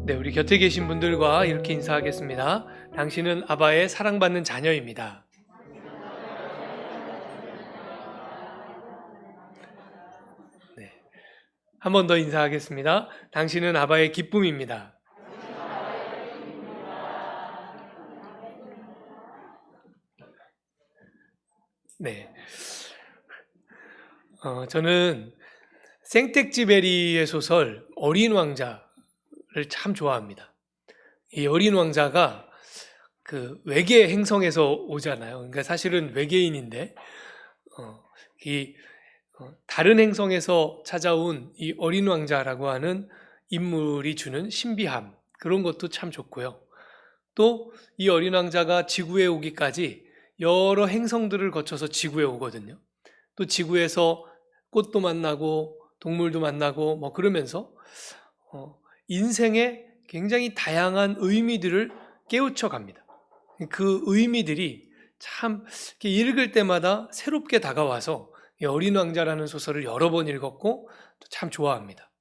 네, 우리 곁에 계신 분들과 이렇게 인사하겠습니다. 당신은 아바의 사랑받는 자녀입니다. 네, 한 번 더 인사하겠습니다. 당신은 아바의 기쁨입니다. 네, 저는 생텍쥐베리의 소설 어린 왕자를 참 좋아합니다. 이 어린 왕자가 그 외계 행성에서 오잖아요. 그러니까 사실은 외계인인데 이 다른 행성에서 찾아온 이 어린 왕자라고 하는 인물이 주는 신비함, 그런 것도 참 좋고요. 또 이 어린 왕자가 지구에 오기까지 여러 행성들을 거쳐서 지구에 오거든요. 또 지구에서 꽃도 만나고 동물도 만나고 뭐 그러면서 인생의 굉장히 다양한 의미들을 깨우쳐 갑니다. 그 의미들이 참 이렇게 읽을 때마다 새롭게 다가와서 이 어린 왕자라는 소설을 여러 번 읽었고 참 좋아합니다.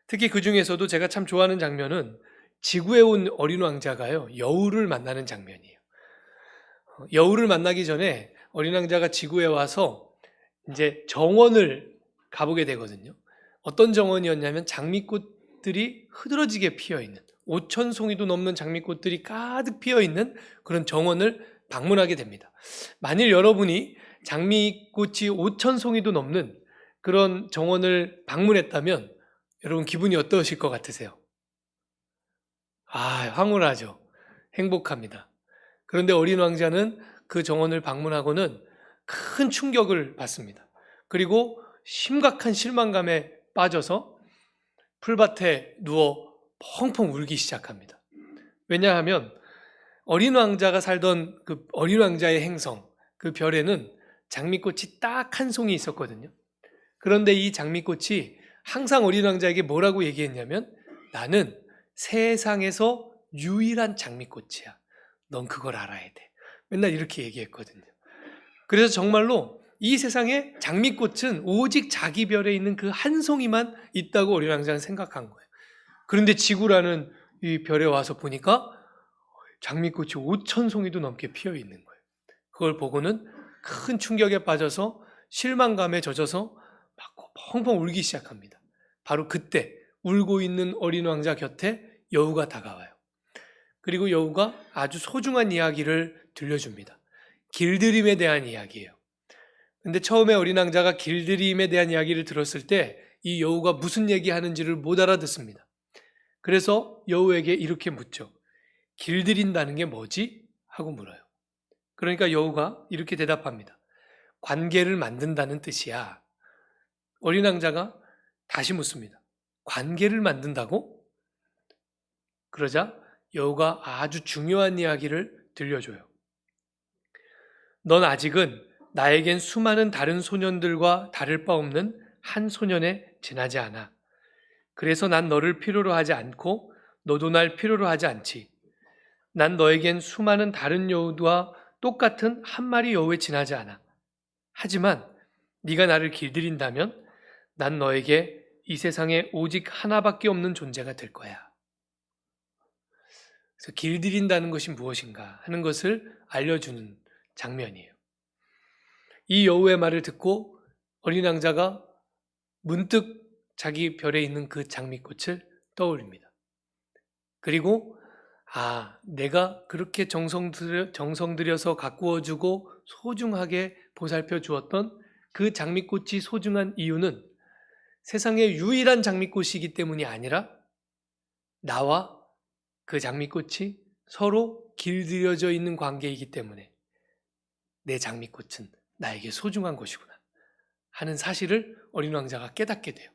특히 그 중에서도 제가 참 좋아하는 장면은 지구에 온 어린 왕자가요, 여우를 만나는 장면이에요. 여우를 만나기 전에 어린 왕자가 지구에 와서 이제 정원을 가보게 되거든요. 어떤 정원이었냐면 장미꽃들이 흐드러지게 피어 있는, 5천 송이도 넘는 장미꽃들이 가득 피어 있는 그런 정원을 방문하게 됩니다. 만일 여러분이 장미꽃이 5천 송이도 넘는 그런 정원을 방문했다면 여러분 기분이 어떠실 것 같으세요? 황홀하죠. 행복합니다. 그런데 어린 왕자는 그 정원을 방문하고는 큰 충격을 받습니다. 그리고 심각한 실망감에 빠져서 풀밭에 누워 펑펑 울기 시작합니다. 왜냐하면 어린 왕자가 살던 그 어린 왕자의 행성, 그 별에는 장미꽃이 딱 한 송이 있었거든요. 그런데 이 장미꽃이 항상 어린 왕자에게 뭐라고 얘기했냐면, 나는 세상에서 유일한 장미꽃이야. 넌 그걸 알아야 돼. 맨날 이렇게 얘기했거든요. 그래서 정말로 이 세상에 장미꽃은 오직 자기 별에 있는 그 한 송이만 있다고 어린 왕자는 생각한 거예요. 그런데 지구라는 이 별에 와서 보니까 장미꽃이 5천 송이도 넘게 피어 있는 거예요. 그걸 보고는 큰 충격에 빠져서 실망감에 젖어서 막 펑펑 울기 시작합니다. 바로 그때 울고 있는 어린 왕자 곁에 여우가 다가와요. 그리고 여우가 아주 소중한 이야기를 들려줍니다. 길들임에 대한 이야기예요. 근데 처음에 어린 왕자가 길들임에 대한 이야기를 들었을 때 이 여우가 무슨 얘기하는지를 못 알아듣습니다. 그래서 여우에게 이렇게 묻죠. 길들인다는 게 뭐지? 하고 물어요. 그러니까 여우가 이렇게 대답합니다. 관계를 만든다는 뜻이야. 어린 왕자가 다시 묻습니다. 관계를 만든다고? 그러자 여우가 아주 중요한 이야기를 들려줘요. 넌 아직은 나에겐 수많은 다른 소년들과 다를 바 없는 한 소년에 지나지 않아. 그래서 난 너를 필요로 하지 않고 너도 날 필요로 하지 않지. 난 너에겐 수많은 다른 여우와 똑같은 한 마리 여우에 지나지 않아. 하지만 네가 나를 길들인다면 난 너에게 이 세상에 오직 하나밖에 없는 존재가 될 거야. 그래서 길들인다는 것이 무엇인가 하는 것을 알려주는 장면이에요. 이 여우의 말을 듣고 어린 왕자가 문득 자기 별에 있는 그 장미꽃을 떠올립니다. 그리고 내가 그렇게 정성 들여서 가꾸어주고 소중하게 보살펴 주었던 그 장미꽃이 소중한 이유는 세상의 유일한 장미꽃이기 때문이 아니라 나와 그 장미꽃이 서로 길들여져 있는 관계이기 때문에 내 장미꽃은 나에게 소중한 것이구나 하는 사실을 어린 왕자가 깨닫게 돼요.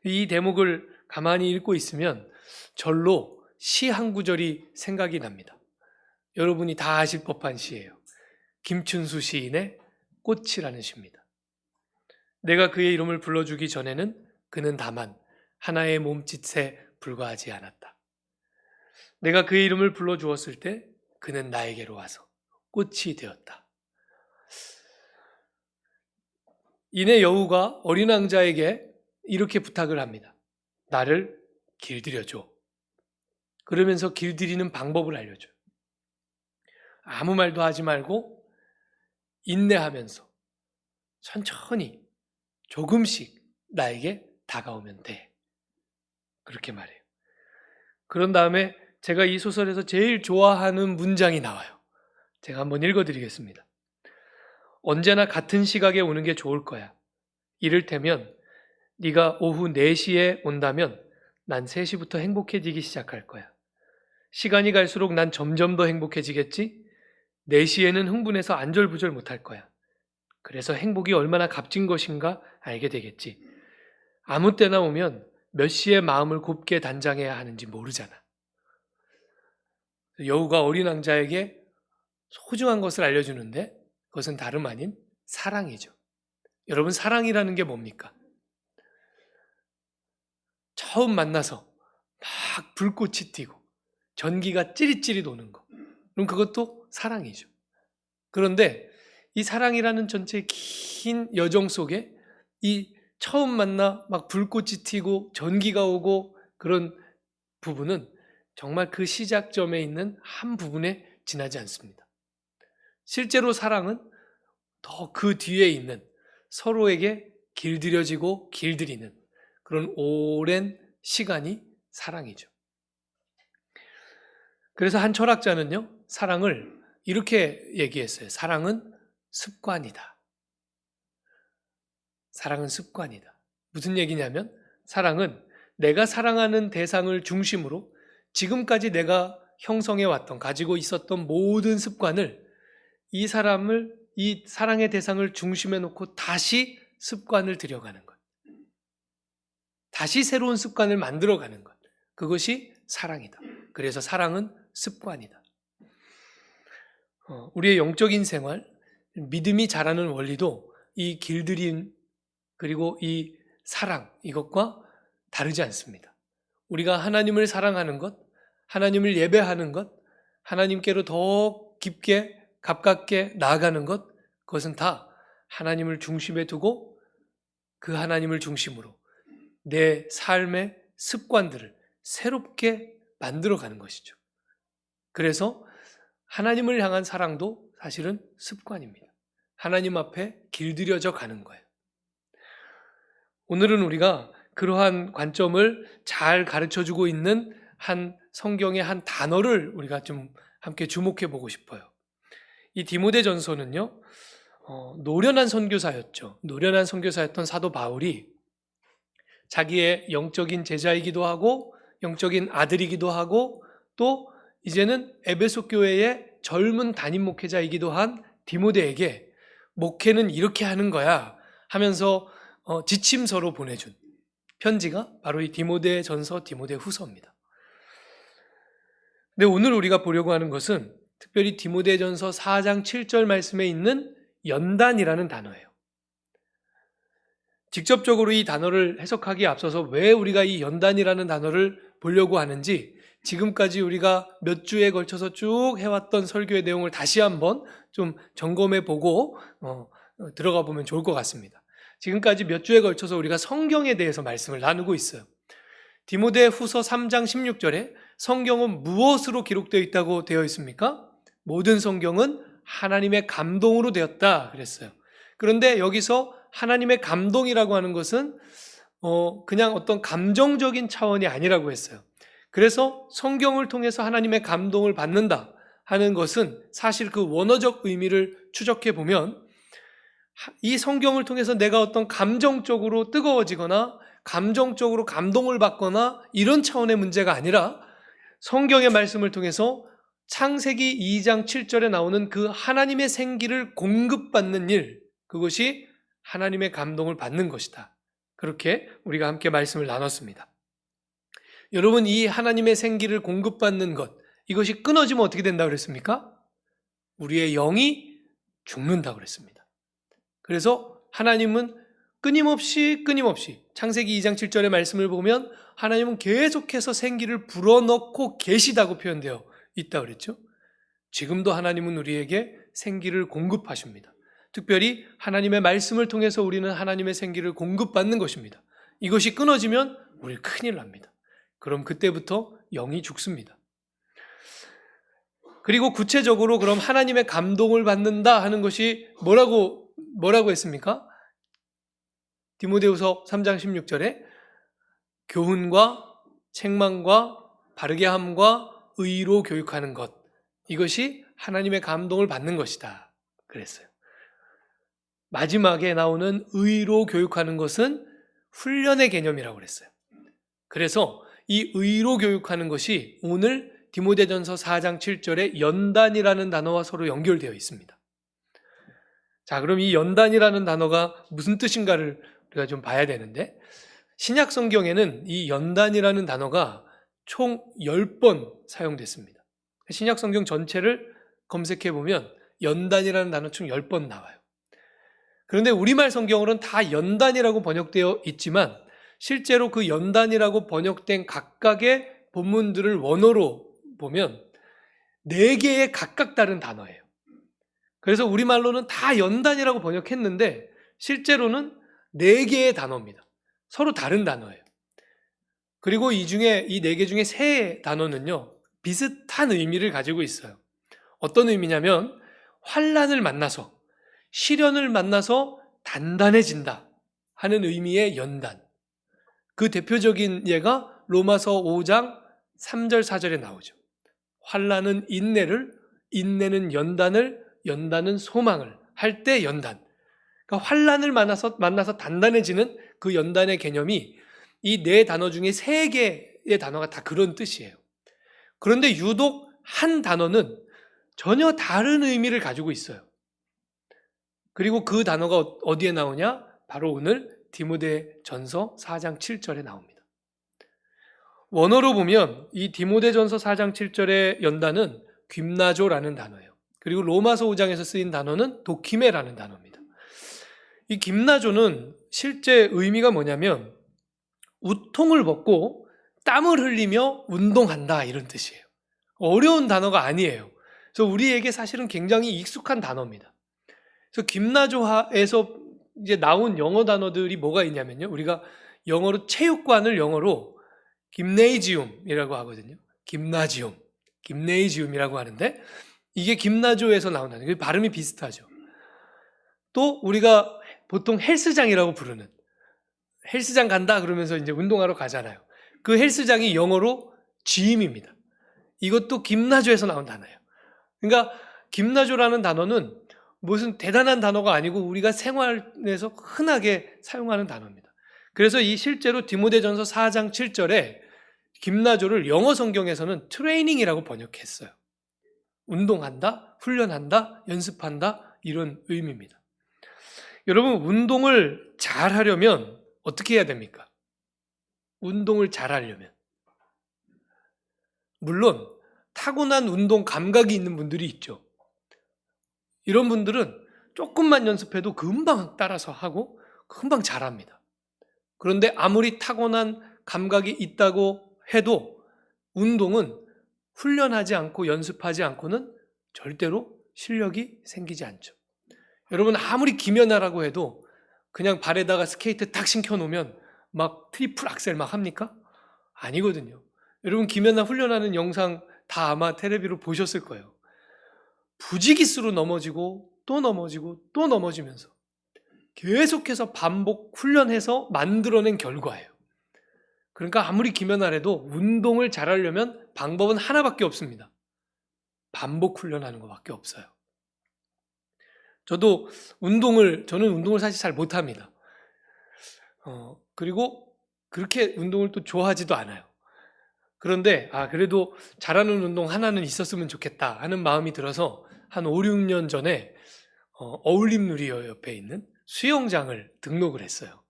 이 대목을 가만히 읽고 있으면 절로 시 한 구절이 생각이 납니다. 여러분이 다 아실 법한 시예요. 김춘수 시인의 꽃이라는 시입니다. 내가 그의 이름을 불러주기 전에는 그는 다만 하나의 몸짓에 불과하지 않았다. 내가 그의 이름을 불러주었을 때 그는 나에게로 와서 꽃이 되었다. 이내 여우가 어린 왕자에게 이렇게 부탁을 합니다. 나를 길들여줘. 그러면서 길들이는 방법을 알려줘요. 아무 말도 하지 말고 인내하면서 천천히 조금씩 나에게 다가오면 돼. 그렇게 말해요. 그런 다음에 제가 이 소설에서 제일 좋아하는 문장이 나와요. 제가 한번 읽어드리겠습니다. 언제나 같은 시각에 오는 게 좋을 거야. 이를테면 네가 오후 4시에 온다면 난 3시부터 행복해지기 시작할 거야. 시간이 갈수록 난 점점 더 행복해지겠지? 4시에는 흥분해서 안절부절 못할 거야. 그래서 행복이 얼마나 값진 것인가 알게 되겠지. 아무 때나 오면 몇 시에 마음을 곱게 단장해야 하는지 모르잖아. 여우가 어린 왕자에게 소중한 것을 알려주는데 그것은 다름 아닌 사랑이죠. 여러분, 사랑이라는 게 뭡니까? 처음 만나서 막 불꽃이 튀고 전기가 찌릿찌릿 오는 거. 그럼 그것도 사랑이죠. 그런데 이 사랑이라는 전체 긴 여정 속에 이 처음 만나 막 불꽃이 튀고 전기가 오고 그런 부분은 정말 그 시작점에 있는 한 부분에 지나지 않습니다. 실제로 사랑은 더 그 뒤에 있는 서로에게 길들여지고 길들이는 그런 오랜 시간이 사랑이죠. 그래서 한 철학자는요, 사랑을 이렇게 얘기했어요. 사랑은 습관이다. 사랑은 습관이다. 무슨 얘기냐면 사랑은 내가 사랑하는 대상을 중심으로 지금까지 내가 형성해 왔던, 가지고 있었던 모든 습관을 이 사람을, 이 사랑의 대상을 중심에 놓고 다시 습관을 들여가는 것. 다시 새로운 습관을 만들어가는 것. 그것이 사랑이다. 그래서 사랑은 습관이다. 우리의 영적인 생활, 믿음이 자라는 원리도 이 길들임 그리고 이 사랑, 이것과 다르지 않습니다. 우리가 하나님을 사랑하는 것, 하나님을 예배하는 것, 하나님께로 더 깊게 가깝게 나아가는 것, 그것은 다 하나님을 중심에 두고 그 하나님을 중심으로 내 삶의 습관들을 새롭게 만들어가는 것이죠. 그래서 하나님을 향한 사랑도 사실은 습관입니다. 하나님 앞에 길들여져 가는 거예요. 오늘은 우리가 그러한 관점을 잘 가르쳐주고 있는 한 성경의 한 단어를 우리가 좀 함께 주목해 보고 싶어요. 이 디모데전서는요, 노련한 선교사였죠. 노련한 선교사였던 사도 바울이 자기의 영적인 제자이기도 하고 영적인 아들이기도 하고 또 이제는 에베소 교회의 젊은 담임 목회자이기도 한 디모데에게 목회는 이렇게 하는 거야 하면서 지침서로 보내준 편지가 바로 이 디모데전서, 디모데후서입니다. 근데 오늘 우리가 보려고 하는 것은 특별히 디모데전서 4장 7절 말씀에 있는 연단이라는 단어예요. 직접적으로 이 단어를 해석하기에 앞서서 왜 우리가 이 연단이라는 단어를 보려고 하는지 지금까지 우리가 몇 주에 걸쳐서 쭉 해왔던 설교의 내용을 다시 한번 좀 점검해 보고 들어가 보면 좋을 것 같습니다. 지금까지 몇 주에 걸쳐서 우리가 성경에 대해서 말씀을 나누고 있어요. 디모데후서 3장 16절에 성경은 무엇으로 기록되어 있다고 되어 있습니까? 모든 성경은 하나님의 감동으로 되었다 그랬어요. 그런데 여기서 하나님의 감동이라고 하는 것은 그냥 어떤 감정적인 차원이 아니라고 했어요. 그래서 성경을 통해서 하나님의 감동을 받는다 하는 것은 사실 그 원어적 의미를 추적해 보면 이 성경을 통해서 내가 어떤 감정적으로 뜨거워지거나 감정적으로 감동을 받거나 이런 차원의 문제가 아니라 성경의 말씀을 통해서 창세기 2장 7절에 나오는 그 하나님의 생기를 공급받는 일, 그것이 하나님의 감동을 받는 것이다. 그렇게 우리가 함께 말씀을 나눴습니다. 여러분, 이 하나님의 생기를 공급받는 것, 이것이 끊어지면 어떻게 된다고 그랬습니까? 우리의 영이 죽는다고 그랬습니다. 그래서 하나님은 끊임없이 창세기 2장 7절의 말씀을 보면 하나님은 계속해서 생기를 불어넣고 계시다고 표현되어 있다고 그랬죠. 지금도 하나님은 우리에게 생기를 공급하십니다. 특별히 하나님의 말씀을 통해서 우리는 하나님의 생기를 공급받는 것입니다. 이것이 끊어지면 우리 큰일 납니다. 그럼 그때부터 영이 죽습니다. 그리고 구체적으로 그럼 하나님의 감동을 받는다 하는 것이 뭐라고 했습니까? 디모데후서 3장 16절에 교훈과 책망과 바르게 함과 의로 교육하는 것, 이것이 하나님의 감동을 받는 것이다 그랬어요. 마지막에 나오는 의로 교육하는 것은 훈련의 개념이라고 그랬어요. 그래서 이 의로 교육하는 것이 오늘 디모데전서 4장 7절에 연단이라는 단어와 서로 연결되어 있습니다. 자, 그럼 이 연단이라는 단어가 무슨 뜻인가를 우리가 좀 봐야 되는데, 신약 성경에는 이 연단이라는 단어가 총 10번 사용됐습니다. 신약 성경 전체를 검색해 보면 연단이라는 단어 총 10번 나와요. 그런데 우리말 성경으로는 다 연단이라고 번역되어 있지만 실제로 그 연단이라고 번역된 각각의 본문들을 원어로 보면 4개의 각각 다른 단어예요. 그래서 우리말로는 다 연단이라고 번역했는데 실제로는 4개의 단어입니다. 서로 다른 단어예요. 그리고 이 4개 중에 3 단어는요, 비슷한 의미를 가지고 있어요. 어떤 의미냐면 환난을 만나서, 시련을 만나서 단단해진다 하는 의미의 연단. 그 대표적인 예가 로마서 5장 3절 4절에 나오죠. 환난은 인내를, 인내는 연단을, 연단은 소망을 할 때 연단. 그러니까 환난을 만나서 단단해지는 그 연단의 개념이 이 4 단어 중에 3개의 단어가 다 그런 뜻이에요. 그런데 유독 한 단어는 전혀 다른 의미를 가지고 있어요. 그리고 그 단어가 어디에 나오냐? 바로 오늘 디모데전서 4장 7절에 나옵니다. 원어로 보면 이 디모데전서 4장 7절의 연단은 그나조라는 단어예요. 그리고 로마서 5장에서 쓰인 단어는 도키메라는 단어입니다. 이 그나조는 실제 의미가 뭐냐면 우통을 벗고 땀을 흘리며 운동한다, 이런 뜻이에요. 어려운 단어가 아니에요. 그래서 우리에게 사실은 굉장히 익숙한 단어입니다. 그래서 그나조에서 이제 나온 영어 단어들이 뭐가 있냐면요, 우리가 영어로 체육관을 영어로 김네이지움이라고 하거든요. 김네이지움이라고 하는데 이게 그나조에서 나온 단어예요. 발음이 비슷하죠. 또 우리가 보통 헬스장이라고 부르는, 헬스장 간다 그러면서 이제 운동하러 가잖아요. 그 헬스장이 영어로 gym입니다. 이것도 그나조에서 나온 단어예요. 그러니까 그나조라는 단어는 무슨 대단한 단어가 아니고 우리가 생활에서 흔하게 사용하는 단어입니다. 그래서 이 실제로 디모데전서 4장 7절에 그나조를 영어 성경에서는 트레이닝이라고 번역했어요. 운동한다, 훈련한다, 연습한다, 이런 의미입니다. 여러분, 운동을 잘 하려면 어떻게 해야 됩니까? 운동을 잘 하려면 물론 타고난 운동 감각이 있는 분들이 있죠. 이런 분들은 조금만 연습해도 금방 따라서 하고 금방 잘합니다. 그런데 아무리 타고난 감각이 있다고 해도 운동은 훈련하지 않고 연습하지 않고는 절대로 실력이 생기지 않죠. 여러분, 아무리 김연아라고 해도 그냥 발에다가 스케이트 탁 신겨놓으면 막 트리플 악셀 막 합니까? 아니거든요. 여러분, 김연아 훈련하는 영상 다 아마 텔레비로 보셨을 거예요. 부지기수로 넘어지고 또 넘어지고 또 넘어지면서 계속해서 반복 훈련해서 만들어낸 결과예요. 그러니까 아무리 김연아래도 운동을 잘하려면 방법은 하나밖에 없습니다. 반복 훈련하는 것밖에 없어요. 저는 운동을 사실 잘 못합니다. 그리고 그렇게 운동을 또 좋아하지도 않아요. 그런데 그래도 잘하는 운동 하나는 있었으면 좋겠다 하는 마음이 들어서 한 5, 6년 전에 어울림누리호 옆에 있는 수영장을 등록을 했어요.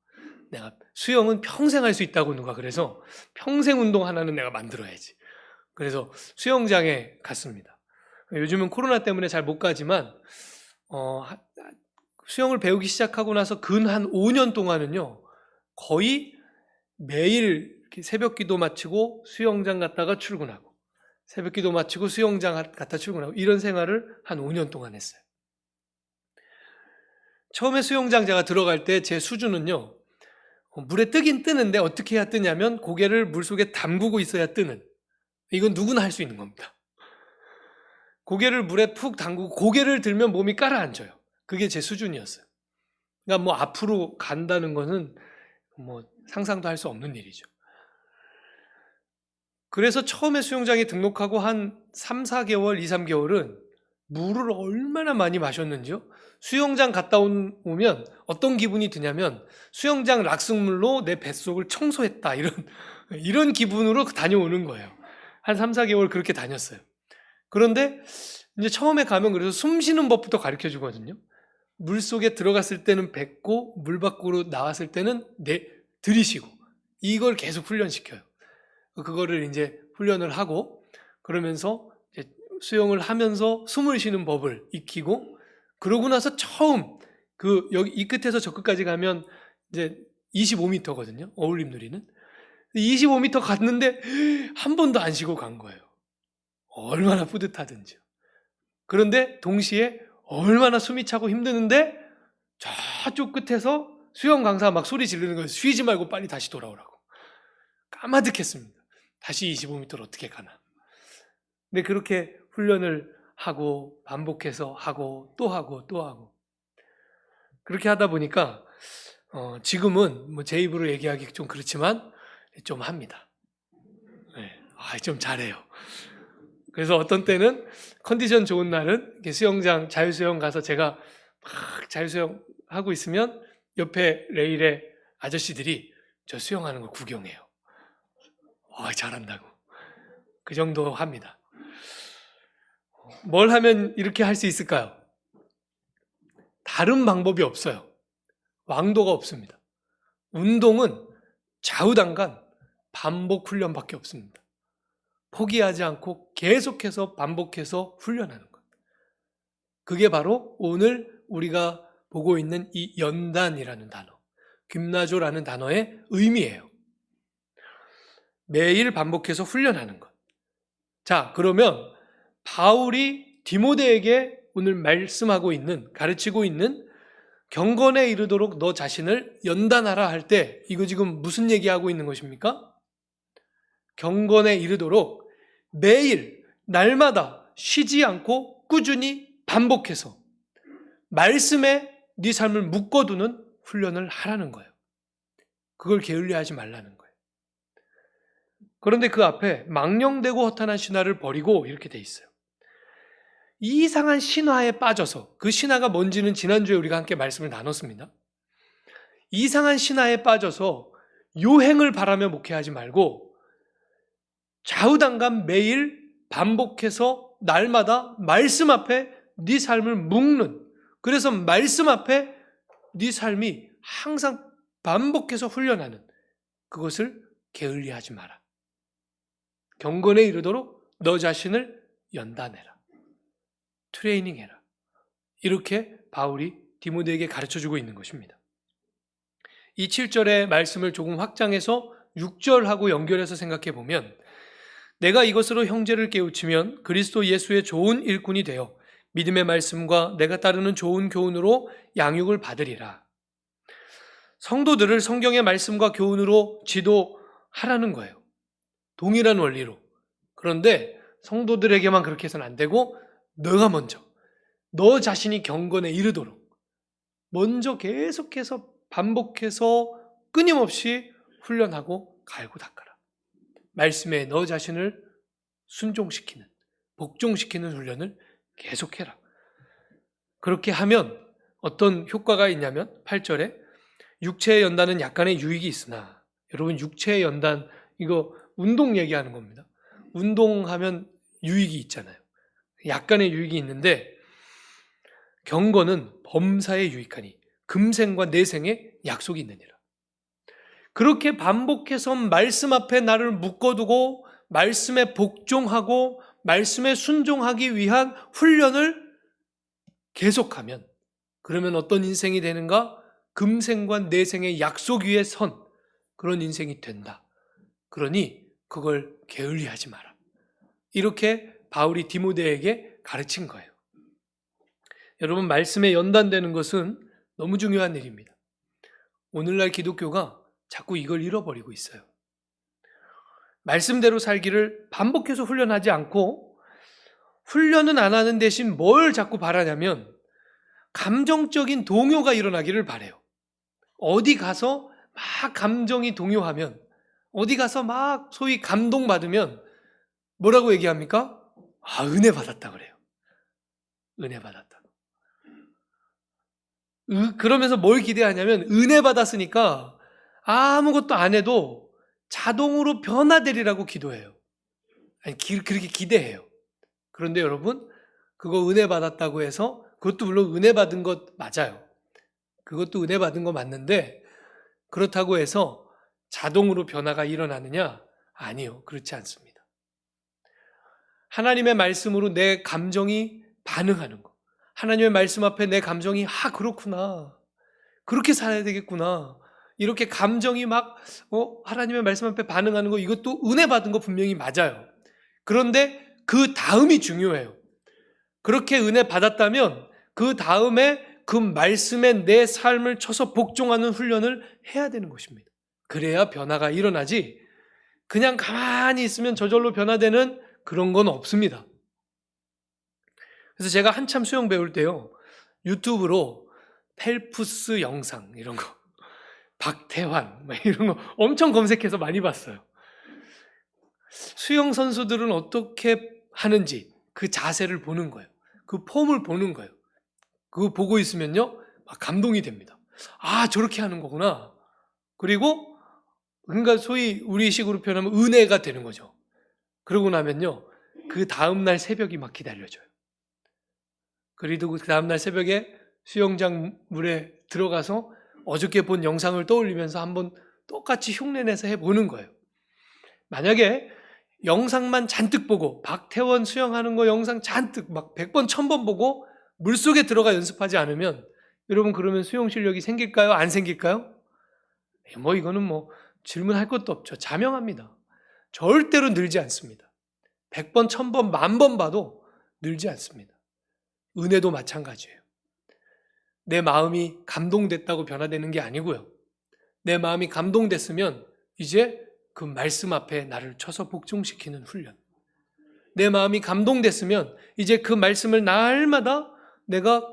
내가 수영은 평생 할 수 있다고 누가 그래서 평생 운동 하나는 내가 만들어야지. 그래서 수영장에 갔습니다. 요즘은 코로나 때문에 잘 못 가지만 수영을 배우기 시작하고 나서 근 한 5년 동안은요, 거의 매일 새벽 기도 마치고 수영장 갔다가 출근하고 새벽 기도 마치고 수영장 갔다 출근하고 이런 생활을 한 5년 동안 했어요. 처음에 수영장 제가 들어갈 때 제 수준은요, 물에 뜨긴 뜨는데 어떻게 해야 뜨냐면 고개를 물속에 담그고 있어야 뜨는, 이건 누구나 할 수 있는 겁니다. 고개를 물에 푹 담그고 고개를 들면 몸이 가라앉아요. 그게 제 수준이었어요. 그러니까 뭐 앞으로 간다는 거는 뭐 상상도 할 수 없는 일이죠. 그래서 처음에 수영장에 등록하고 한 3, 4개월, 2, 3개월은 물을 얼마나 많이 마셨는지요. 수영장 갔다 오면 어떤 기분이 드냐면 수영장 락승물로 내 뱃속을 청소했다, 이런 기분으로 다녀오는 거예요. 한 3, 4개월 그렇게 다녔어요. 그런데 이제 처음에 가면 그래서 숨 쉬는 법부터 가르쳐 주거든요. 물 속에 들어갔을 때는 뱉고 물 밖으로 나왔을 때는 들이쉬고, 이걸 계속 훈련시켜요. 그거를 이제 훈련을 하고, 그러면서 이제 수영을 하면서 숨을 쉬는 법을 익히고, 그러고 나서 처음 여기 이 끝에서 저 끝까지 가면 이제 25m거든요. 어울림 누리는. 25m 갔는데 한 번도 안 쉬고 간 거예요. 얼마나 뿌듯하든지요. 그런데 동시에 얼마나 숨이 차고 힘드는데 저쪽 끝에서 수영 강사가 막 소리 지르는 거예요. 쉬지 말고 빨리 다시 돌아오라고. 까마득했습니다. 다시 25m를 어떻게 가나. 근데 그렇게 훈련을 하고 반복해서 하고 또 하고 또 하고, 그렇게 하다 보니까 지금은 뭐 제 입으로 얘기하기 좀 그렇지만 좀 합니다. 네. 좀 잘해요. 그래서 어떤 때는 컨디션 좋은 날은 이렇게 수영장 자유수영 가서 제가 막 자유수영 하고 있으면 옆에 레일에 아저씨들이 저 수영하는 걸 구경해요. 잘한다고. 그 정도 합니다. 뭘 하면 이렇게 할 수 있을까요? 다른 방법이 없어요. 왕도가 없습니다. 운동은 좌우단간 반복 훈련밖에 없습니다. 포기하지 않고 계속해서 반복해서 훈련하는 것. 그게 바로 오늘 우리가 보고 있는 이 연단이라는 단어, 그나조라는 단어의 의미예요. 매일 반복해서 훈련하는 것. 자, 그러면 바울이 디모데에게 오늘 말씀하고 있는, 가르치고 있는 경건에 이르도록 너 자신을 연단하라 할 때, 이거 지금 무슨 얘기하고 있는 것입니까? 경건에 이르도록 매일 날마다 쉬지 않고 꾸준히 반복해서 말씀에 네 삶을 묶어두는 훈련을 하라는 거예요. 그걸 게을리하지 말라는 거예요. 그런데 그 앞에 망령되고 허탄한 신화를 버리고 이렇게 돼 있어요. 이상한 신화에 빠져서, 그 신화가 뭔지는 지난주에 우리가 함께 말씀을 나눴습니다. 이상한 신화에 빠져서 요행을 바라며 목회하지 말고 좌우단간 매일 반복해서 날마다 말씀 앞에 네 삶을 묶는, 그래서 말씀 앞에 네 삶이 항상 반복해서 훈련하는, 그것을 게을리하지 마라. 경건에 이르도록 너 자신을 연단해라. 트레이닝해라. 이렇게 바울이 디모데에게 가르쳐주고 있는 것입니다. 이 7절의 말씀을 조금 확장해서 6절하고 연결해서 생각해 보면, 내가 이것으로 형제를 깨우치면 그리스도 예수의 좋은 일꾼이 되어 믿음의 말씀과 내가 따르는 좋은 교훈으로 양육을 받으리라. 성도들을 성경의 말씀과 교훈으로 지도하라는 거예요. 동일한 원리로. 그런데 성도들에게만 그렇게 해서는 안 되고 너가 먼저, 너 자신이 경건에 이르도록 먼저 계속해서 반복해서 끊임없이 훈련하고 갈고 닦아라. 말씀에 너 자신을 순종시키는, 복종시키는 훈련을 계속해라. 그렇게 하면 어떤 효과가 있냐면 8절에 육체의 연단은 약간의 유익이 있으나, 여러분 육체의 연단, 이거 운동 얘기하는 겁니다. 운동하면 유익이 있잖아요. 약간의 유익이 있는데 경건은 범사에 유익하니 금생과 내생에 약속이 있느니라. 그렇게 반복해서 말씀 앞에 나를 묶어두고 말씀에 복종하고 말씀에 순종하기 위한 훈련을 계속하면, 그러면 어떤 인생이 되는가? 금생과 내생의 약속 위에 선 그런 인생이 된다. 그러니 그걸 게을리하지 마라. 이렇게 바울이 디모데에게 가르친 거예요. 여러분, 말씀에 연단되는 것은 너무 중요한 일입니다. 오늘날 기독교가 자꾸 이걸 잃어버리고 있어요. 말씀대로 살기를 반복해서 훈련하지 않고 훈련은 안 하는 대신 뭘 자꾸 바라냐면 감정적인 동요가 일어나기를 바라요. 어디 가서 막 감정이 동요하면, 어디 가서 막 소위 감동받으면 뭐라고 얘기합니까? 아, 은혜 받았다 그래요. 은혜 받았다. 그러면서 뭘 기대하냐면 은혜 받았으니까 아무것도 안 해도 자동으로 변화되리라고 기도해요. 아니, 그렇게 기대해요. 그런데 여러분, 그거 은혜 받았다고 해서, 그것도 물론 은혜 받은 것 맞아요. 그것도 은혜 받은 거 맞는데, 그렇다고 해서 자동으로 변화가 일어나느냐? 아니요, 그렇지 않습니다. 하나님의 말씀으로 내 감정이 반응하는 거, 하나님의 말씀 앞에 내 감정이 그렇구나, 그렇게 살아야 되겠구나, 이렇게 감정이 막 하나님의 말씀 앞에 반응하는 거, 이것도 은혜 받은 거 분명히 맞아요. 그런데 그 다음이 중요해요. 그렇게 은혜 받았다면 그 다음에 그 말씀에 내 삶을 쳐서 복종하는 훈련을 해야 되는 것입니다. 그래야 변화가 일어나지, 그냥 가만히 있으면 저절로 변화되는 그런 건 없습니다. 그래서 제가 한참 수영 배울 때요, 유튜브로 펠프스 영상 이런 거, 박태환 이런 거 엄청 검색해서 많이 봤어요. 수영 선수들은 어떻게 하는지 그 자세를 보는 거예요. 그 폼을 보는 거예요. 그거 보고 있으면요, 막 감동이 됩니다. 아, 저렇게 하는 거구나. 그리고 그러니까 소위 우리식으로 표현하면 은혜가 되는 거죠. 그러고 나면요, 그 다음날 새벽이 막 기다려져요. 그리고 그 다음날 새벽에 수영장 물에 들어가서 어저께 본 영상을 떠올리면서 한번 똑같이 흉내내서 해보는 거예요. 만약에 영상만 잔뜩 보고, 박태원 수영하는 거 영상 잔뜩 막 100번, 1000번 보고 물속에 들어가 연습하지 않으면, 여러분 그러면 수영 실력이 생길까요? 안 생길까요? 이거는 질문할 것도 없죠. 자명합니다. 절대로 늘지 않습니다. 100번, 1000번, 10,000번 봐도 늘지 않습니다. 은혜도 마찬가지예요. 내 마음이 감동됐다고 변화되는 게 아니고요. 내 마음이 감동됐으면 이제 그 말씀 앞에 나를 쳐서 복종시키는 훈련. 내 마음이 감동됐으면 이제 그 말씀을 날마다 내가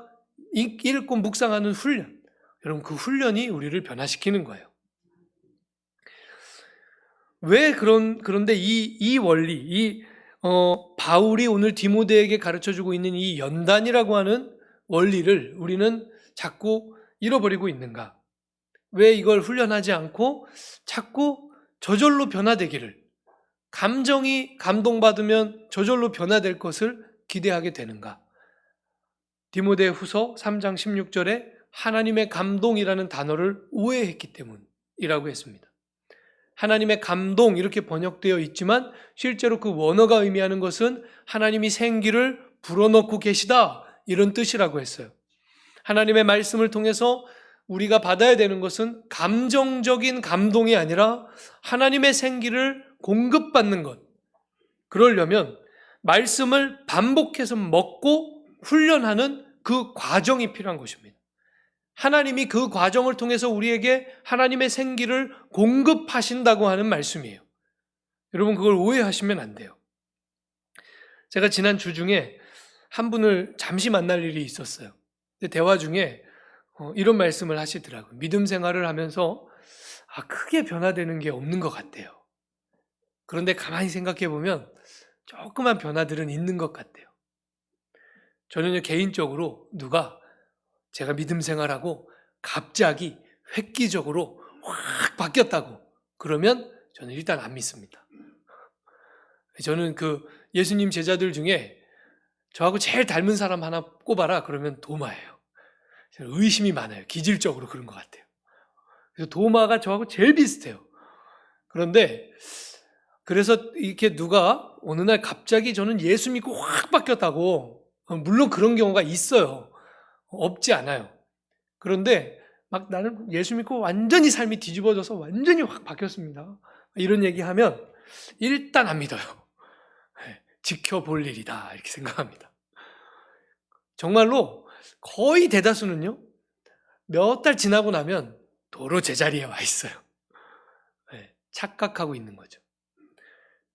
읽고 묵상하는 훈련. 여러분, 그 훈련이 우리를 변화시키는 거예요. 왜 그런데 이 원리, 바울이 오늘 디모데에게 가르쳐주고 있는 이 연단이라고 하는 원리를 우리는 자꾸 잃어버리고 있는가? 왜 이걸 훈련하지 않고 자꾸 저절로 변화되기를, 감정이 감동받으면 저절로 변화될 것을 기대하게 되는가? 디모데 후서 3장 16절에 하나님의 감동이라는 단어를 오해했기 때문이라고 했습니다. 하나님의 감동 이렇게 번역되어 있지만 실제로 그 원어가 의미하는 것은 하나님이 생기를 불어넣고 계시다, 이런 뜻이라고 했어요. 하나님의 말씀을 통해서 우리가 받아야 되는 것은 감정적인 감동이 아니라 하나님의 생기를 공급받는 것. 그러려면 말씀을 반복해서 먹고 훈련하는 그 과정이 필요한 것입니다. 하나님이 그 과정을 통해서 우리에게 하나님의 생기를 공급하신다고 하는 말씀이에요. 여러분, 그걸 오해하시면 안 돼요. 제가 지난 주 중에 한 분을 잠시 만날 일이 있었어요. 대화 중에 이런 말씀을 하시더라고요. 믿음 생활을 하면서 크게 변화되는 게 없는 것 같아요. 그런데 가만히 생각해 보면 조그만 변화들은 있는 것 같아요. 저는 개인적으로 제가 믿음 생활하고 갑자기 획기적으로 확 바뀌었다고 그러면 저는 일단 안 믿습니다. 저는 예수님 제자들 중에 저하고 제일 닮은 사람 하나 꼽아라 그러면 도마예요. 저는 의심이 많아요. 기질적으로 그런 것 같아요. 그래서 도마가 저하고 제일 비슷해요. 그래서 이렇게 누가 어느 날 갑자기 저는 예수 믿고 확 바뀌었다고, 물론 그런 경우가 있어요. 없지 않아요. 그런데 막 나는 예수 믿고 완전히 삶이 뒤집어져서 완전히 확 바뀌었습니다, 이런 얘기하면 일단 안 믿어요. 지켜볼 일이다 이렇게 생각합니다. 정말로 거의 대다수는요, 몇 달 지나고 나면 도로 제자리에 와 있어요. 착각하고 있는 거죠.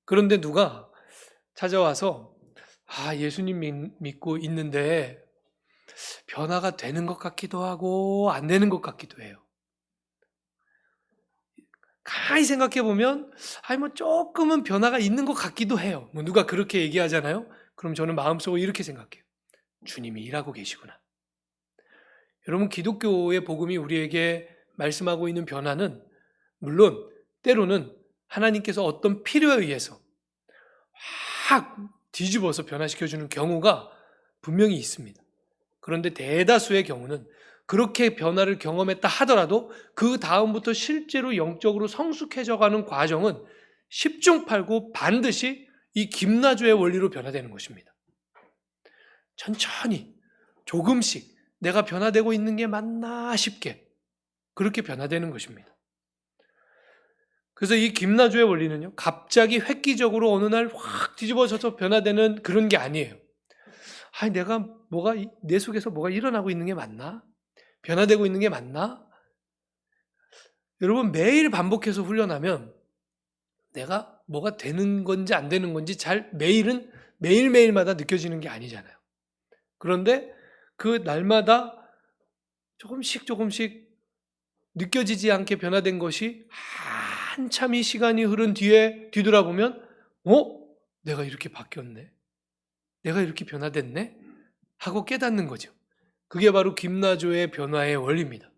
그런데 누가 찾아와서 예수님 믿고 있는데 변화가 되는 것 같기도 하고 안 되는 것 같기도 해요. 가만히 생각해 보면 조금은 변화가 있는 것 같기도 해요. 누가 그렇게 얘기하잖아요. 그럼 저는 마음속으로 이렇게 생각해요. 주님이 일하고 계시구나. 여러분, 기독교의 복음이 우리에게 말씀하고 있는 변화는 물론 때로는 하나님께서 어떤 필요에 의해서 확 뒤집어서 변화시켜주는 경우가 분명히 있습니다. 그런데 대다수의 경우는 그렇게 변화를 경험했다 하더라도 그 다음부터 실제로 영적으로 성숙해져가는 과정은 10중 8구 반드시 이 김나주의 원리로 변화되는 것입니다. 천천히 조금씩 내가 변화되고 있는 게 맞나 싶게 그렇게 변화되는 것입니다. 그래서 이 김나주의 원리는요, 갑자기 획기적으로 어느 날 확 뒤집어져서 변화되는 그런 게 아니에요. 내 속에서 뭐가 일어나고 있는 게 맞나? 변화되고 있는 게 맞나? 여러분, 매일 반복해서 훈련하면 내가 뭐가 되는 건지 안 되는 건지 매일매일마다 느껴지는 게 아니잖아요. 그런데 그 날마다 조금씩 느껴지지 않게 변화된 것이 한참이 시간이 흐른 뒤에 뒤돌아보면 내가 이렇게 바뀌었네? 내가 이렇게 변화됐네? 하고 깨닫는 거죠. 그게 바로 김나조의 변화의 원리입니다.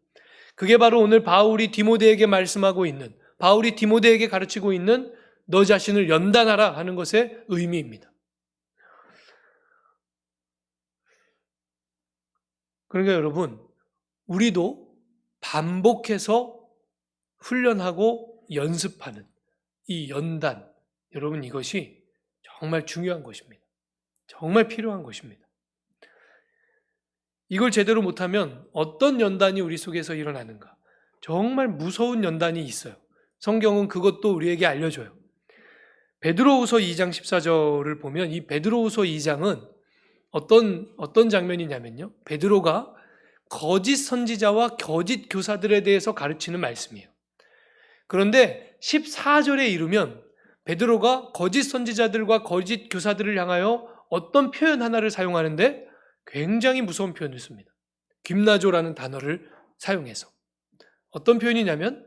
그게 바로 오늘 바울이 디모데에게 말씀하고 있는, 바울이 디모데에게 가르치고 있는 너 자신을 연단하라 하는 것의 의미입니다. 그러니까 여러분, 우리도 반복해서 훈련하고 연습하는 이 연단, 여러분, 이것이 정말 중요한 것입니다. 정말 필요한 것입니다. 이걸 제대로 못하면 어떤 연단이 우리 속에서 일어나는가? 정말 무서운 연단이 있어요. 성경은 그것도 우리에게 알려줘요. 베드로후서 2장 14절을 보면 이 베드로후서 2장은 어떤 장면이냐면요. 베드로가 거짓 선지자와 거짓 교사들에 대해서 가르치는 말씀이에요. 그런데 14절에 이르면 베드로가 거짓 선지자들과 거짓 교사들을 향하여 어떤 표현 하나를 사용하는데 굉장히 무서운 표현을 씁니다. 김나조라는 단어를 사용해서. 어떤 표현이냐면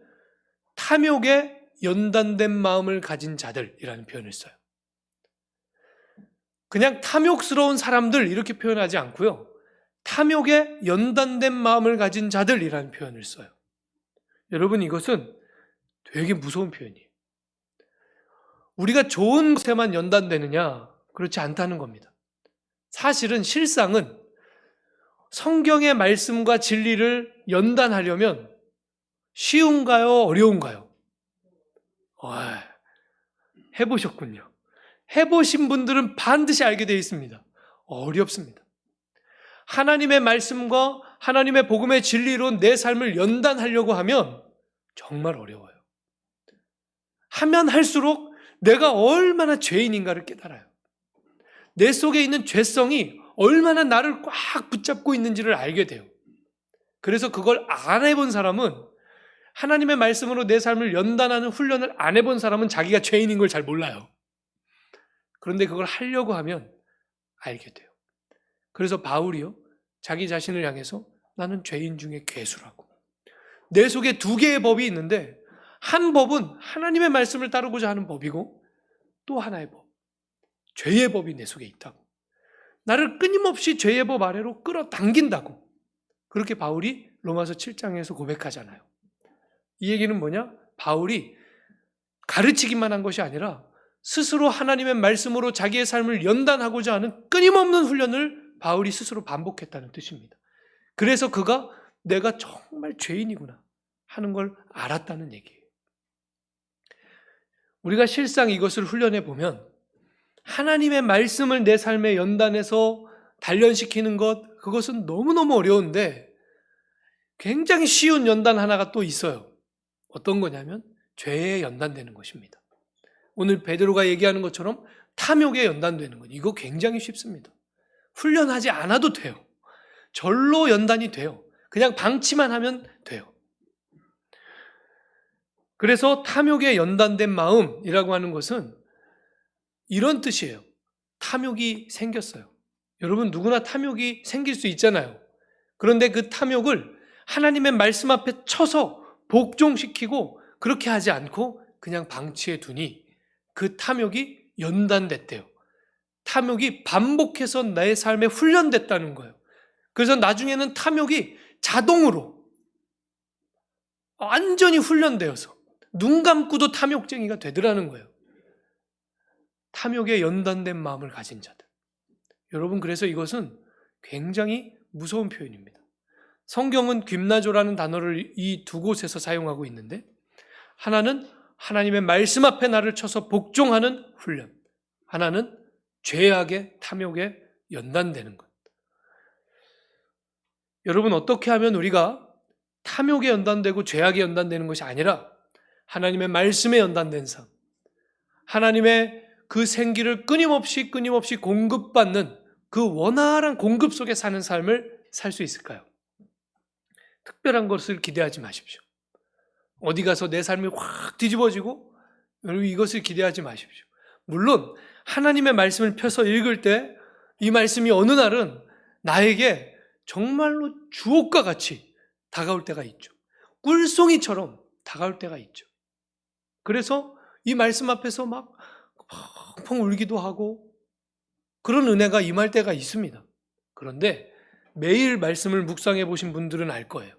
탐욕에 연단된 마음을 가진 자들이라는 표현을 써요. 그냥 탐욕스러운 사람들 이렇게 표현하지 않고요. 탐욕에 연단된 마음을 가진 자들이라는 표현을 써요. 여러분, 이것은 되게 무서운 표현이에요. 우리가 좋은 것에만 연단되느냐? 그렇지 않다는 겁니다. 사실은 실상은 성경의 말씀과 진리를 연단하려면 쉬운가요? 어려운가요? 해보셨군요. 해보신 분들은 반드시 알게 되어 있습니다. 어렵습니다. 하나님의 말씀과 하나님의 복음의 진리로 내 삶을 연단하려고 하면 정말 어려워요. 하면 할수록 내가 얼마나 죄인인가를 깨달아요. 내 속에 있는 죄성이 얼마나 나를 꽉 붙잡고 있는지를 알게 돼요. 그래서 그걸 안 해본 사람은, 하나님의 말씀으로 내 삶을 연단하는 훈련을 안 해본 사람은 자기가 죄인인 걸 잘 몰라요. 그런데 그걸 하려고 하면 알게 돼요. 그래서 바울이요, 자기 자신을 향해서 나는 죄인 중에 괴수라고. 내 속에 두 개의 법이 있는데 한 법은 하나님의 말씀을 따르고자 하는 법이고 또 하나의 법, 죄의 법이 내 속에 있다고. 나를 끊임없이 죄의 법 아래로 끌어당긴다고. 그렇게 바울이 로마서 7장에서 고백하잖아요. 이 얘기는 뭐냐? 바울이 가르치기만 한 것이 아니라 스스로 하나님의 말씀으로 자기의 삶을 연단하고자 하는 끊임없는 훈련을 바울이 스스로 반복했다는 뜻입니다. 그래서 그가 내가 정말 죄인이구나 하는 걸 알았다는 얘기예요. 우리가 실상 이것을 훈련해 보면 하나님의 말씀을 내 삶에 연단해서 단련시키는 것, 그것은 너무너무 어려운데 굉장히 쉬운 연단 하나가 또 있어요. 어떤 거냐면 죄에 연단되는 것입니다. 오늘 베드로가 얘기하는 것처럼 탐욕에 연단되는 것, 이거 굉장히 쉽습니다. 훈련하지 않아도 돼요. 절로 연단이 돼요. 그냥 방치만 하면 돼요. 그래서 탐욕에 연단된 마음이라고 하는 것은 이런 뜻이에요. 탐욕이 생겼어요. 여러분 누구나 탐욕이 생길 수 있잖아요. 그런데 그 탐욕을 하나님의 말씀 앞에 쳐서 복종시키고 그렇게 하지 않고 그냥 방치해 두니 그 탐욕이 연단됐대요. 탐욕이 반복해서 내 삶에 훈련됐다는 거예요. 그래서 나중에는 탐욕이 자동으로 완전히 훈련되어서 눈 감고도 탐욕쟁이가 되더라는 거예요. 탐욕에 연단된 마음을 가진 자들. 여러분 그래서 이것은 굉장히 무서운 표현입니다. 성경은 그나조라는 단어를 이 두 곳에서 사용하고 있는데 하나는 하나님의 말씀 앞에 나를 쳐서 복종하는 훈련, 하나는 죄악의 탐욕에 연단되는 것. 여러분 어떻게 하면 우리가 탐욕에 연단되고 죄악에 연단되는 것이 아니라 하나님의 말씀에 연단된 삶, 하나님의 그 생기를 끊임없이 공급받는 그 원활한 공급 속에 사는 삶을 살 수 있을까요? 특별한 것을 기대하지 마십시오. 어디 가서 내 삶이 확 뒤집어지고 여러분 이것을 기대하지 마십시오. 물론 하나님의 말씀을 펴서 읽을 때 이 말씀이 어느 날은 나에게 정말로 주옥과 같이 다가올 때가 있죠. 꿀송이처럼 다가올 때가 있죠. 그래서 이 말씀 앞에서 막 펑펑 울기도 하고 그런 은혜가 임할 때가 있습니다. 그런데 매일 말씀을 묵상해 보신 분들은 알 거예요.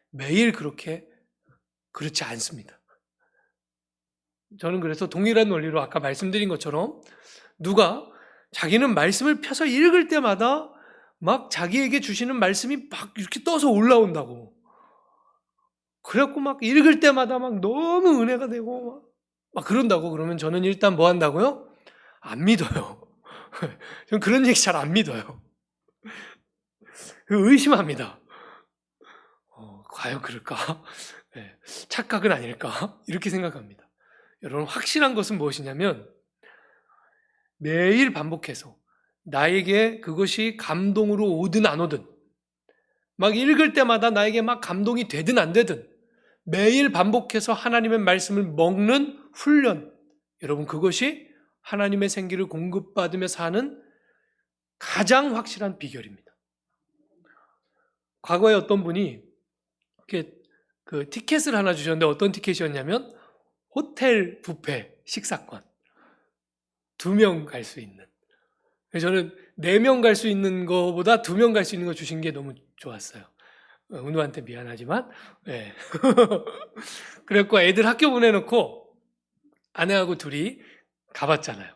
매일 그렇지 않습니다. 저는 그래서 동일한 원리로 아까 말씀드린 것처럼 누가 자기는 말씀을 펴서 읽을 때마다 막 자기에게 주시는 말씀이 막 이렇게 떠서 올라온다고. 그래갖고 막 읽을 때마다 막 너무 은혜가 되고 막 그런다고 그러면 저는 일단 뭐 한다고요? 안 믿어요. 저는 그런 얘기 잘 안 믿어요. 의심합니다. 과연 그럴까? 네, 착각은 아닐까? 이렇게 생각합니다. 여러분 확실한 것은 무엇이냐면 매일 반복해서 나에게 그것이 감동으로 오든 안 오든 막 읽을 때마다 나에게 막 감동이 되든 안 되든 매일 반복해서 하나님의 말씀을 먹는 훈련, 여러분 그것이 하나님의 생기를 공급받으며 사는 가장 확실한 비결입니다. 과거에 어떤 분이 이렇게 그 티켓을 하나 주셨는데 어떤 티켓이었냐면 호텔 뷔페 식사권 2명 갈 수 있는. 저는 4명 갈 수 있는 거보다 2명 갈 수 있는 거 주신 게 너무 좋았어요. 은우한테 미안하지만 네. 그래갖고 애들 학교 보내놓고 아내하고 둘이 가봤잖아요.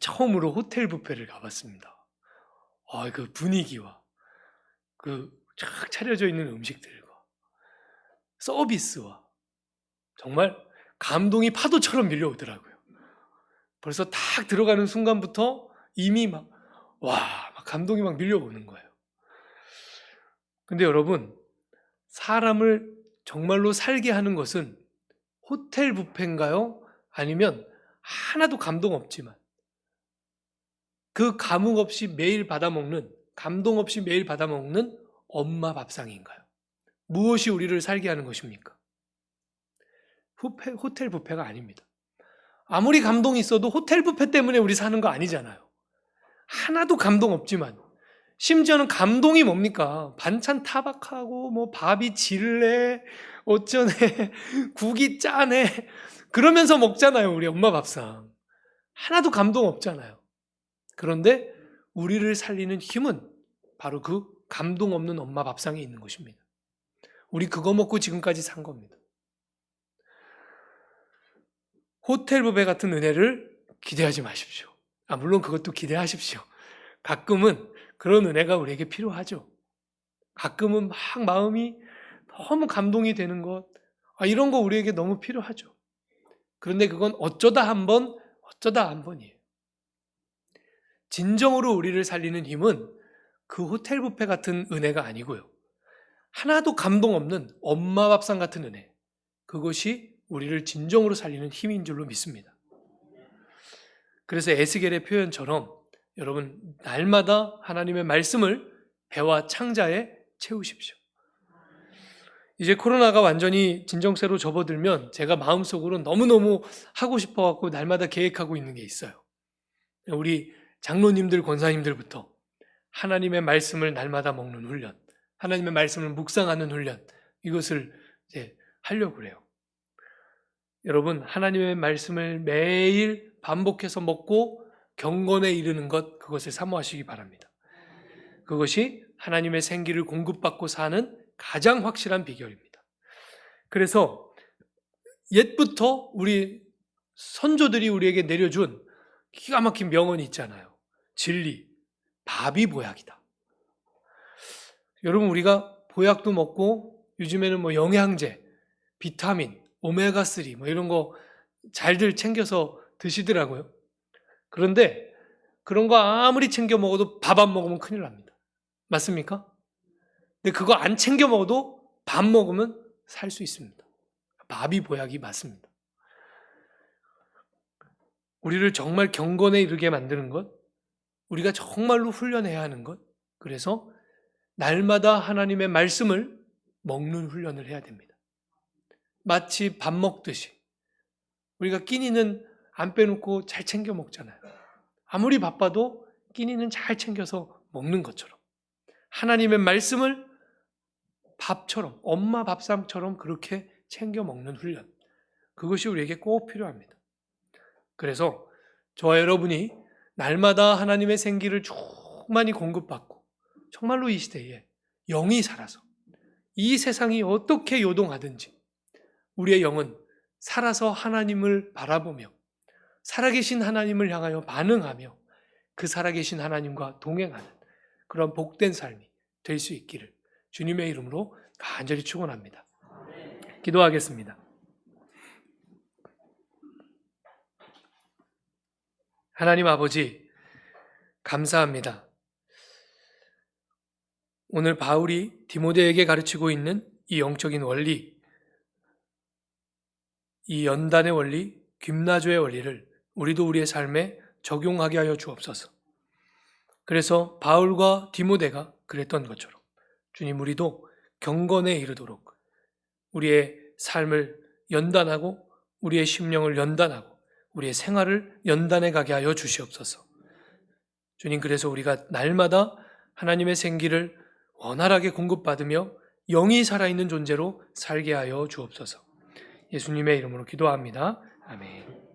처음으로 호텔 뷔페를 가봤습니다. 그 분위기와 그 쫙 차려져 있는 음식들과 서비스와 정말 감동이 파도처럼 밀려오더라고요. 벌써 딱 들어가는 순간부터 이미 막 감동이 막 밀려오는 거예요. 근데 여러분, 사람을 정말로 살게 하는 것은 호텔 뷔페인가요? 아니면 하나도 감동 없지만 그 감흥 없이 매일 받아먹는, 감동 없이 매일 받아먹는 엄마 밥상인가요? 무엇이 우리를 살게 하는 것입니까? 호텔 뷔페가 아닙니다. 아무리 감동이 있어도 호텔 뷔페 때문에 우리 사는 거 아니잖아요. 하나도 감동 없지만 심지어는 감동이 뭡니까? 반찬 타박하고 뭐 밥이 질래 어쩌네 국이 짜네 그러면서 먹잖아요. 우리 엄마 밥상 하나도 감동 없잖아요. 그런데 우리를 살리는 힘은 바로 그 감동 없는 엄마 밥상에 있는 것입니다. 우리 그거 먹고 지금까지 산 겁니다. 호텔 뷔페 같은 은혜를 기대하지 마십시오. 물론 그것도 기대하십시오. 가끔은 그런 은혜가 우리에게 필요하죠. 가끔은 막 마음이 너무 감동이 되는 것, 이런 거 우리에게 너무 필요하죠. 그런데 그건 어쩌다 한 번이에요. 진정으로 우리를 살리는 힘은 그 호텔 뷔페 같은 은혜가 아니고요. 하나도 감동 없는 엄마 밥상 같은 은혜, 그것이 우리를 진정으로 살리는 힘인 줄로 믿습니다. 그래서 에스겔의 표현처럼 여러분 날마다 하나님의 말씀을 배와 창자에 채우십시오. 이제 코로나가 완전히 진정세로 접어들면 제가 마음속으로 너무너무 하고 싶어갖고 날마다 계획하고 있는 게 있어요. 우리 장로님들, 권사님들부터 하나님의 말씀을 날마다 먹는 훈련, 하나님의 말씀을 묵상하는 훈련, 이것을 이제 하려고 그래요. 여러분, 하나님의 말씀을 매일 반복해서 먹고 경건에 이르는 것, 그것을 사모하시기 바랍니다. 그것이 하나님의 생기를 공급받고 사는 가장 확실한 비결입니다. 그래서 옛부터 우리 선조들이 우리에게 내려준 기가 막힌 명언이 있잖아요. 진리, 밥이 보약이다. 여러분, 우리가 보약도 먹고 요즘에는 뭐 영양제, 비타민, 오메가3 뭐 이런 거 잘들 챙겨서 드시더라고요. 그런데 그런 거 아무리 챙겨 먹어도 밥 안 먹으면 큰일 납니다. 맞습니까? 근데 그거 안 챙겨 먹어도 밥 먹으면 살 수 있습니다. 밥이 보약이 맞습니다. 우리를 정말 경건에 이르게 만드는 것, 우리가 정말로 훈련해야 하는 것, 그래서 날마다 하나님의 말씀을 먹는 훈련을 해야 됩니다. 마치 밥 먹듯이 우리가 끼니는 안 빼놓고 잘 챙겨 먹잖아요. 아무리 바빠도 끼니는 잘 챙겨서 먹는 것처럼 하나님의 말씀을 밥처럼, 엄마 밥상처럼 그렇게 챙겨 먹는 훈련, 그것이 우리에게 꼭 필요합니다. 그래서 저와 여러분이 날마다 하나님의 생기를 충만히 공급받고 정말로 이 시대에 영이 살아서 이 세상이 어떻게 요동하든지 우리의 영은 살아서 하나님을 바라보며 살아계신 하나님을 향하여 반응하며 그 살아계신 하나님과 동행하는 그런 복된 삶이 될 수 있기를 주님의 이름으로 간절히 축원합니다. 기도하겠습니다. 하나님 아버지, 감사합니다. 오늘 바울이 디모데에게 가르치고 있는 이 영적인 원리, 이 연단의 원리, 김나조의 원리를 우리도 우리의 삶에 적용하게 하여 주옵소서. 그래서 바울과 디모데가 그랬던 것처럼 주님, 우리도 경건에 이르도록 우리의 삶을 연단하고 우리의 심령을 연단하고 우리의 생활을 연단해 가게 하여 주시옵소서. 주님, 그래서 우리가 날마다 하나님의 생기를 원활하게 공급받으며 영이 살아있는 존재로 살게 하여 주옵소서. 예수님의 이름으로 기도합니다. 아멘.